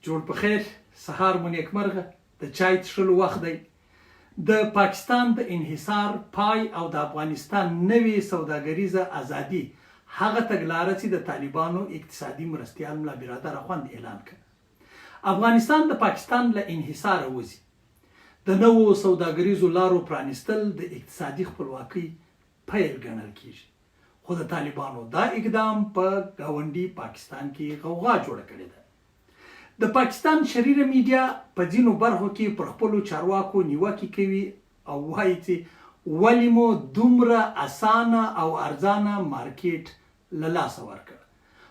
جوړ په خیر سهار مو نیکمرغه د چای څښلو وخت دی د پاکستان د انحصار پای او د افغانستان نوې سوداګريزه ازادي هغه تګلاره چې د طالبانو اقتصادي مرستیال ملا برادر خوند اعلان کړ افغانستان د پاکستان له انحصار وځي د نوو سوداګريزو لارو پرانستل د اقتصادي خپلواکي پیل ګڼل کیږي خو د طالبانو دا اقدام په گاونډي پاکستان کې غوغا جوړه کړې ده د پاکستان شریره میډیا په ځینو برخو کې پر خپلو چارواکو نیوکې کوي او وایي چې ولې مو دومره اسانه او ارزانه مارکیټ له لاسه ورکړ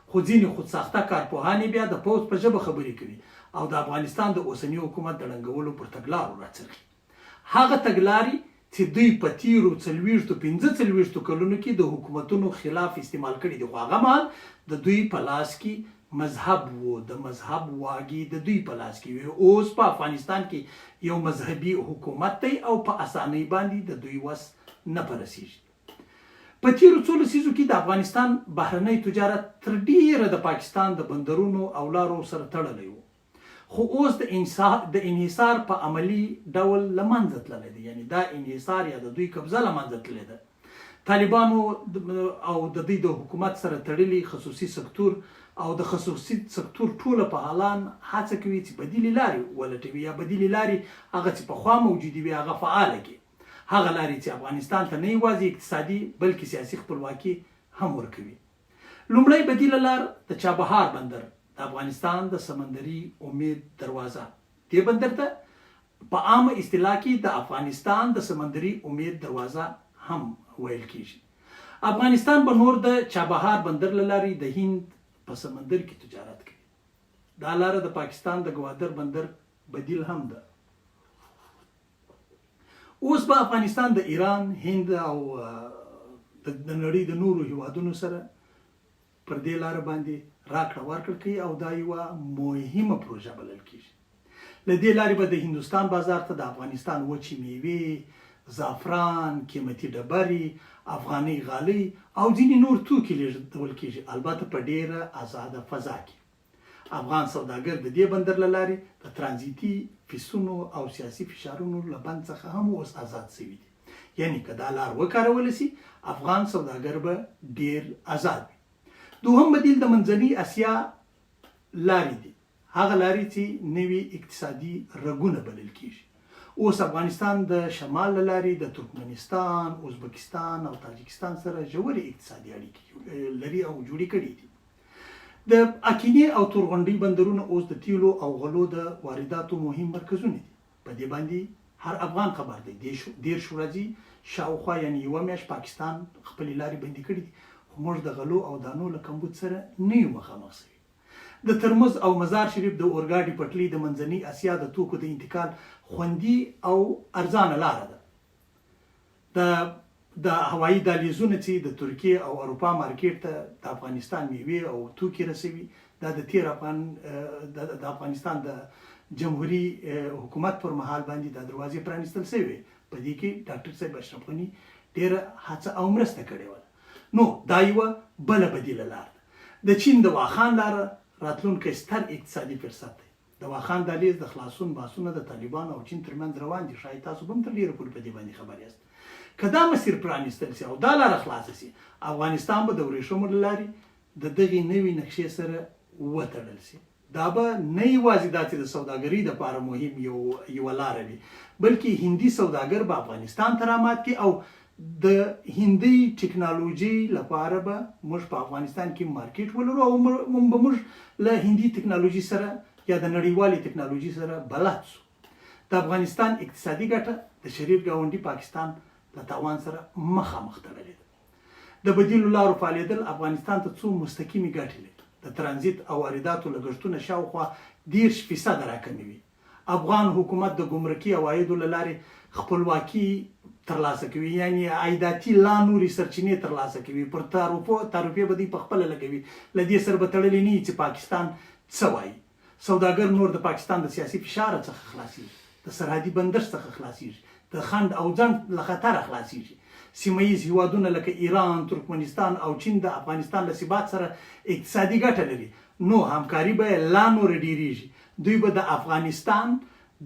خو ځینې خودساخته کارپوهانې بیا د پوځ په ژبه خبرې کوي او د افغانستان د اوسني حکومت د ړنګولو پر تګلارو راڅرخي هغه تګلارې چې دوی په تېرو 45 کلونو کې د حکومتونو خلاف استعمال کړي دي خو هغه مهال د دوی په لاس کې مذهب وو د مذهب واګي د دوی په لاس کې وي اوس په افغانستان کې یو مذهبي حکومت دی او په اسانۍ باندې د دوی وس نه پرسیږي په تېرو څو لسیزو کې د افغانستان بهرنی تجارت تر ډېره د پاکستان د بندرونو او لارو سره تړلی و خو اوس د انحصار په عملي ډول له منځه تللی دی یعنی دا انحصار یا د دوی قبضه له منځه تللی ده طالبانو او د دوی د حکومت سره تړلي خصوصي سکتور او د خصوصي سکتور ټوله فعالان هڅه کوي چې بدیلې لارې ولټوي یا بدیلې لارې هغه چې پخوا موجودې وي هغه فعاله کړي هغه لارې چې افغانستان ته نه یوازې اقتصادي بلکې سیاسي خپلواکي هم ورکوي لومړی بدیله لار د چابهار بندر د افغانستان د سمندري امید دروازه دې بندر ته په عامه اصطلاح کې د افغانستان د سمندري امید دروازه هم ویل کیږي افغانستان به نور د چابهار بندر له لارې د هند په سمندر کې تجارت کوي دا لاره د پاکستان د ګوادر بندر بدیل هم ده اوس په افغانستان د ایران هند او د نړۍ د نورو هیوادونو سره پر دې لاره باندې راکړه ورکړه کوي او دا یوه مهمه پروژه بلل کیږي له دې لارې به د هندوستان بازار ته د افغانستان وچې میوې زعفران قیمتي ډبرې افغاني غالۍ او ځینې نور توکي لیږدول کیږي البته په ډېره آزاده فضا کې افغان سوداګر د دې بندر له لارې د ترانزیتي فیسونو او سیاسي فشارونو له بند څخه هم اوس آزاد شوي دي یعنی که دا لار وکارول شي افغان سوداګر به ډېر آزاد وي دوهم بدیل د منځنۍ اسیا لارې دي هغه لارې چې نوي اقتصادي رګونه بلل کیږي اوس افغانستان د شمال له لارې د ترکمنستان ازبکستان او تاجکستان سره ژورې اقتصادي اړیکې لري او جوړې کړي دي د اکینې او تورغونډۍ بندرونه اوس د تیلو او غلو د وارداتو مهم مرکزونه دي په دې باندې هر افغان خبر دی دېرش ورځې شاوخوا یعنی یوه میاشت پاکستان خپلې لارې بندي کړي دي خو موږ د غلو او دانو له کمبود سره نه یو مخامخ شوي د ترمز او مزار شریف د اورګاډي پټلۍ د منځنۍ اسیا د توکو د انتقال خوندي او ارزانه لاره ده د هوایي دهلیزونه چې د ترکیې او اروپا مارکیټ ته د افغانستان میوې او توکي رسوي دا د افغانستان د جمهوري حکومت پر مهال باندې د دروازې پرانیستل شوې په دې کې ډاکټر صاحب اشرف غني ډېره هڅه او مرسته کړې وه نو دا یوه بله بدیله لار ده د چین د واخان لاره راتلونکی ستر اقتصادي فرصت دی د واخان دهلیز د خلاصون بحثونه د طالبانو او چین ترمنځ روان دي ښایي تاسو به هم تر ډېره پورې په دې باندې خبر یاست که دا مسیر پرانیستل شي او دا لاره خلاصه شي افغانستان به د ورېښمو له لارې د دغې نوې نقشې سره وتړل شي دا به نه یوازې دا چې د سوداګرۍ دپاره مهم یوه لاره وي بلکې هندي سوداګر به افغانستان ته رامات کړي او د هندي ټکنالوژي لپاره به موږ په افغانستان کې مارکیټ ولرو او به موږ له هندي ټکنالوژي سره یا د نړیوالې ټکنالوژي سره بلد شو د افغانستان اقتصادي ګټه د شریک ګاونډي پاکستان له تاوان سره مخامخ تړلې ده د بدیلو لارو فعالېدل افغانستان ته څو مستقیمې ګټې لري د ترانزیت او وارداتو لګښتونه شاوخوا 10% راکموي افغان حکومت د ګمرکي عوایدو له لارې خپلواکي ترلاسه کوي یعنی عایداتي لا نورې سرچینې ترلاسه کوي پر تعرفې به دوی پخپله لګوي له دې سره به تړلې نه وي چې پاکستان څه وایي سوداګر نور د پاکستان د سیاسي فشار څخه خلاصېږي د سرحدي بندر څخه خلاصېږي د خنډ او ځنډ له خطره خلاصېږي سیمه ییز هیوادونه لکه ایران ترکمنستان او چین د افغانستان له ثبات سره اقتصادي ګټه لري نو همکاري به لا نور ډیریږي دوی به د افغانستان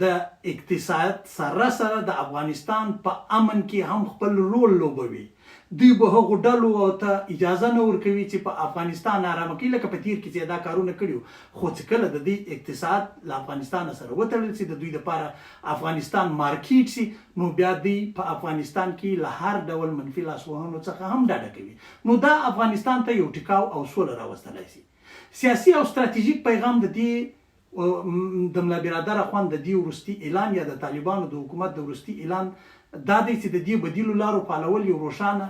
د اقتصاد سره سره د افغانستان په امن کې هم خپل رول لوبوي. دوی به هغو ډلو ته اجازه نه ورکوي چې په افغانستان آرامه کړي، لکه په تیر کې چې دا کارونه کړي. خو چې کله د دې اقتصاد له افغانستان سره وتړل شي، د دوی لپاره افغانستان مارکیټ شي، نو بیا دوی په افغانستان کې له هر ډول منفي لاسوهنو څخه هم ډډه کوي. نو دا افغانستان ته یو ټیکاو او سوله راوستلی شي. سیاسي او ستراتیژیک پیغام د دې د ملا برادر اخوان د دې وروستي اعلان یا د طالبانو د حکومت د وروستي اعلان دا دی چې د دې بدیلو لارو فعالول یو روښانه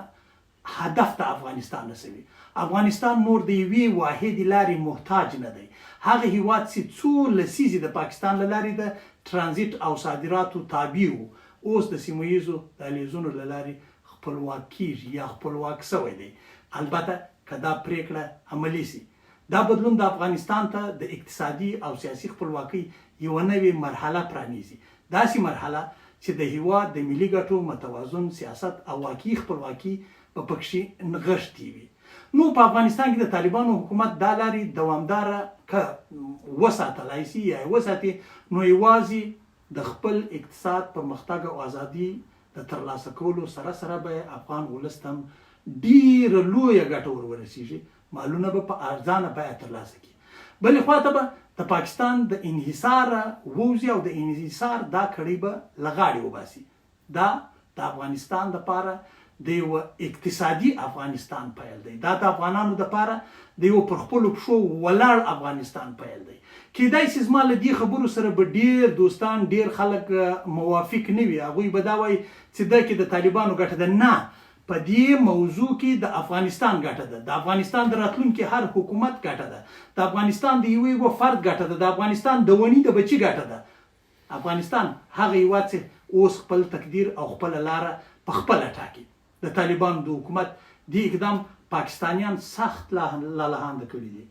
هدف ته افغانستان رسوي. افغانستان نور د یوې واحدې لارې محتاج نه دی. هغه هیواد چې څو لسیزې د پاکستان له لارې د ترانزیت او صادراتو تابع و، اوس د سیمه ییزو دهلیزونو له لارې خپلواک کیږي یا خپلواک سوی دی. البته که دا پریکړه عملي سي، دا بدلون د افغانستان ته د اقتصادي او سیاسي خپلواکۍ یوه نوې مرحله پرانیزي. داسې مرحله چې د هیواد د ملي ګټو متوازن سیاست او واقعي خپلواکي به پکښې نغښتې وي. نو په افغانستان کې د طالبانو حکومت دا لارې دوامداره که وساتلی شي یا یې وساتي، نو یوازې د خپل اقتصاد پرمختګ او ازادي د ترلاسه کولو سره سره به افغان ولس ته هم ډېره لویه ګټه ورورسېږي. مالونه به په ارزانه بیه ترلاسه کړي. بلې خواته به د پاکستان د انحصار ووځي او د انحصار دا کړۍ به له غاړې وباسي. دا د افغانستان دپاره د یو اقتصادي افغانستان پیل دی. دا د افغانانو دپاره د یو پر خپلو پښو ولاړ افغانستان پیل دی. کیدای شي زما له دې خبرو سره به ډېر دوستان، ډېر خلک موافق نه وي. هغوی به دا وایي چې دا کې د طالبانو ګټه ده. نه، په دې موضوع کې د افغانستان ګټه ده، د افغانستان د راتلونکي هر حکومت ګټه ده، د افغانستان د یوه فرد ګټه ده، د افغانستان د ونې د بچي ګټه ده. افغانستان هغه هیواد چې اوس خپل تقدیر او خپله لاره په خپله ټاکي. د طالبانو د حکومت دې اقدام پاکستانیان سخت لالهانده کړي دي.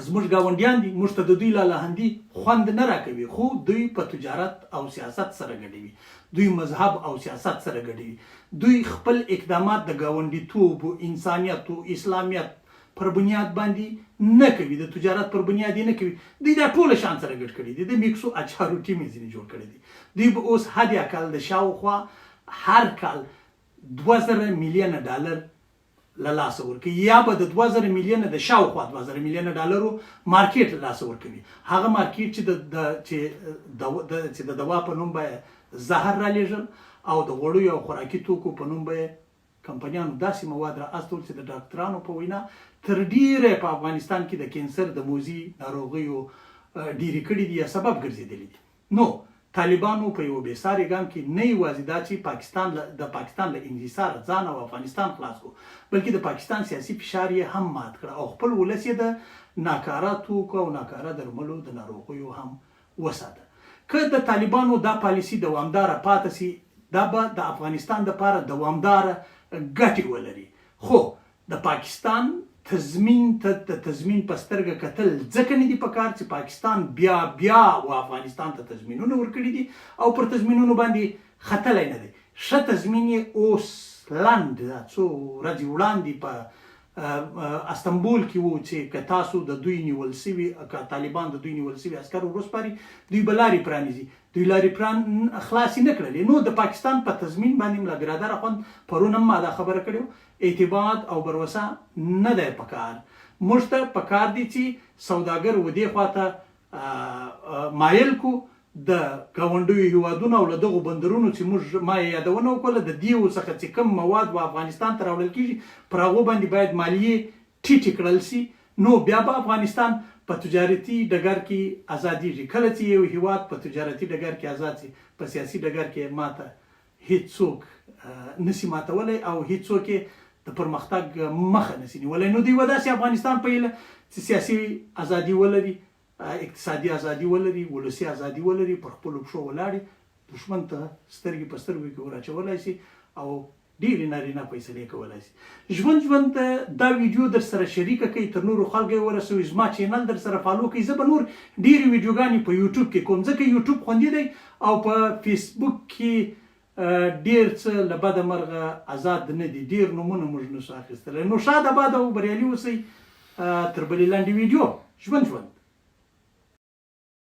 زموږ ګاونډیان دي، موږ ته د دوی لالهندي خوند نه راکوي، خو دوی په تجارت او سیاست سره ګډوي، دوی مذهب او سیاست سره ګډوي، دوی خپل اقدامات د ګاونډیتوب، انسانیت او اسلامیت پر بنیاد باندې نه کوي، د تجارت پر بنیاد نه کوي. دوی دا ټوله شان سره ګډ کړي دي، د میکسو اچارو ټیم یې ځینې جوړ کړي دي. دوی به اوس حد اقل د شاوخوا هر کال 2000 میلیونه ډالر له لاسه ورکوي، یا به د 2000 میلیونه د شاوخوا 2000 میلیونه ډالرو مارکیټ له لاسه ورکوي. هغه مارکیټ چې د دوا په نوم به زهر رالیږل او د غوړیو او خوراکي توکو په نوم به کمپنیانو داسې مواد را استول چې د ډاکټرانو په وینا تر ډیره په افغانستان کې د کینسر د موذي ناروغیو ډیرې کړي دي یا سبب ګرځېدلي دي. نو طالبانو په یو بېساري ګام کې نه یوازې دا چې د پاکستان له انحصار ځان او افغانستان خلاص کړو، بلکې د پاکستان سیاسي فشار یې هم مات کړ او خپل ولس یې د ناکاره توکو او ناکاره درملو د ناروغیو هم وساته. که د طالبانو دا پالیسي دوامداره پاتې سي، دا به د افغانستان دپاره دوامداره ګټې ولري. خو د پاکستان تضمین په سترګه کتل ځکه نه دي پکار چې پاکستان بیا و افغانستان ته تضمینونه ورکړي دي او پر تضمینونو باندې ختلی نه دی. ښه تضمین یې اوس لنډ څو ورځې وړاندې په استنبول کې و چې که تاسو د دوی نیول سوي، که طالبان د دوی نیول سوي عسکر وروسپاري، دوی به لارې پرانیزي. دوی لارې خلاصې نه کړلې. نو د پاکستان په تضمین باندې ملا برادر اخوند پرون هم ما دا خبره کړې، اعتماد او بروسه نه دی پکار. موږ ته پکار دي چې سوداګر و دې خواته مایل کو د ګاونډیو هیوادونو او له دغو بندرونو چې موږ ما یې یادونه وکړله، د دې څخه چې کوم مواد به افغانستان ته راوړل کېږي پر هغو باندې باید مالیې ټیټې کړل شي. نو بیا به افغانستان په تجارتي ډګر کې ازادیږي. کله چې یو هیواد په تجارتي ډګر کې ازاد شي، په سیاسي ډګر کې ماته هیڅوک نشي ماتولی او هیڅوک یې د پرمختګ مخه نشي نیولی. نو دوی به داسې افغانستان پیله چې سیاسي ازادي ولري، اقتصادي ازادي ولري، ولسي ازادي ولري، پر خپلو پښو ولاړې، دښمن ته سترګې په سترګو کې ور اچولی شي او ډېرې نارینه فیصلې کولی شي. ژوند ته دا ویډیو در سره شریکه کوي، تر نورو خلکو یې ورسوي، زما چینل در سره فالو کوي. زه به نور ډېرې ویډیوګانې په یوټیوب کې کوم، ځکه یوټیوب خوندي دی او په فیسبوک کې ډېر څه له بده مرغه ازاد نه دي، ډېر نومونه موږ نشو اخیستلی. نو شاد آباد او بریالي اوسئ. تر بلې لنډې ویډیو ژوند